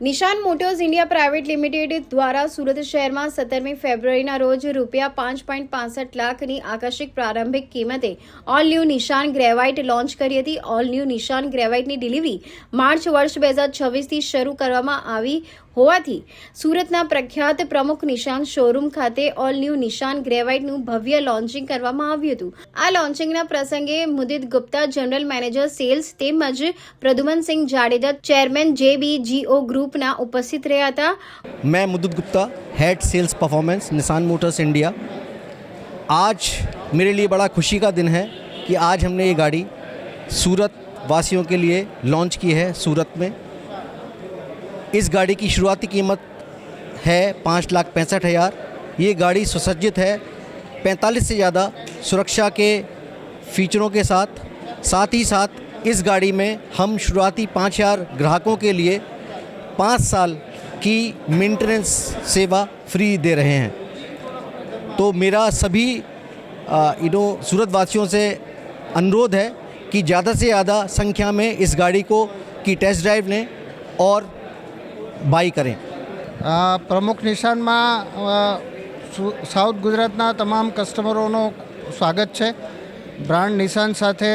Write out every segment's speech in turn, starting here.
નિશાન motors India private limited દ્વારા સુરત શહેરમાં 17મી ફેબ્રુઆરીના રોજ રૂપિયા 5.65 લાખની આકર્ષક પ્રારંભિક કિંમતે ઓલ ન્યૂ નિશાન ગ્રેવાઇટ લોન્ચ કરી હતી. ઓલ ન્યૂ નિશાન ગ્રેવાઇટની ડિલિવરી માર્ચ વર્ષ 2026થી શરૂ કરવામાં આવી હોવાથી સુરતના પ્રખ્યાત પ્રમુખ નિશાન શોરૂમ ખાતે ઓલ ન્યૂ નિશાન ગ્રેવાઇટનું ભવ્ય લોન્ચિંગ કરવામાં આવ્યું હતું. આ લોન્ચિંગના પ્રસંગે Mudit Gupta general manager cells તેમજ પ્રદ્યુમનસિંહ જાડેજા ચેરમેન JBGO ગ્રુપના ઉપસ્થિત રહ્યા હતા. मैं Mudit Gupta, head sales performance Nissan Motors India. आज मेरे लिए बड़ा खुशी का दिन है कि आज हमने ये गाड़ी सूरत वासियों के लिए लॉन्च की है सूरत में। इस गाड़ी की शुरुआती कीमत है 5,65,000। ये गाड़ी सुसज्जित है 45 से ज़्यादा सुरक्षा के फीचरों के साथ ही साथ इस गाड़ी में हम शुरुआती 5,000 ग्राहकों के लिए 5 साल की मेंटेनेंस सेवा फ्री दे रहे हैं। तो मेरा सभी सूरत वासियों से अनुरोध है कि ज़्यादा से ज़्यादा संख्या में इस गाड़ी को की टेस्ट ड्राइव लें और बाई करें। પ્રમુખ નિશાનમાં સાઉથ ગુજરાતના તમામ કસ્ટમરોનું સ્વાગત છે. બ્રાન્ડ નિશાન સાથે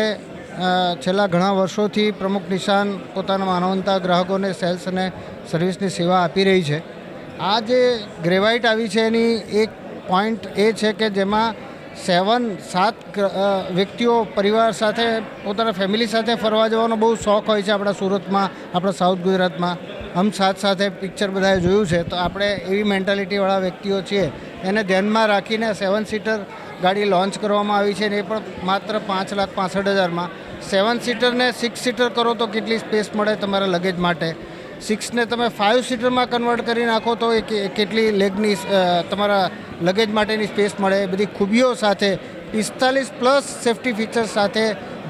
છેલ્લા ઘણા વર્ષોથી પ્રમુખ નિશાન પોતાના માનવંતા ગ્રાહકોને સેલ્સ અને સર્વિસની સેવા આપી રહી છે. આ જે ગ્રેવાઇટ આવી છે એની એક પોઈન્ટ એ છે કે જેમાં 7 વ્યક્તિઓ પરિવાર સાથે પોતાના ફેમિલી સાથે ફરવા જવાનો બહુ શોખ હોય છે આપણા સુરતમાં, આપણા સાઉથ ગુજરાતમાં. હમ સાથે પિક્ચર બધાએ જોયું છે, તો આપણે એવી મેન્ટાલિટીવાળા વ્યક્તિઓ છીએ. એને ધ્યાનમાં રાખીને 7 સીટર ગાડી લોન્ચ કરવામાં આવી છે, ને એ પણ માત્ર 5,65,000માં. 7 સીટરને 6 સીટર કરો તો કેટલી સ્પેસ મળે તમારા લગેજ માટે. 6ને તમે 5 સીટરમાં કન્વર્ટ કરી નાખો તો એ કેટલી લેગની તમારા લગેજ માટેની સ્પેસ મળે. એ બધી ખૂબીઓ સાથે 45+ સેફ્ટી ફીચર્સ સાથે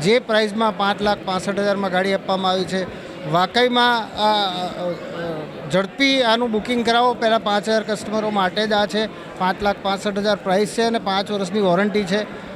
જે પ્રાઇઝમાં 5,65,000માં ગાડી આપવામાં આવી છે, વાકઈમાં ઝડપી આનું બુકિંગ કરાવો. પહેલાં 5,000 કસ્ટમરો માટે જ આ છે. 5,65,000 પ્રાઇસ છે અને 5 વર્ષની વોરંટી છે.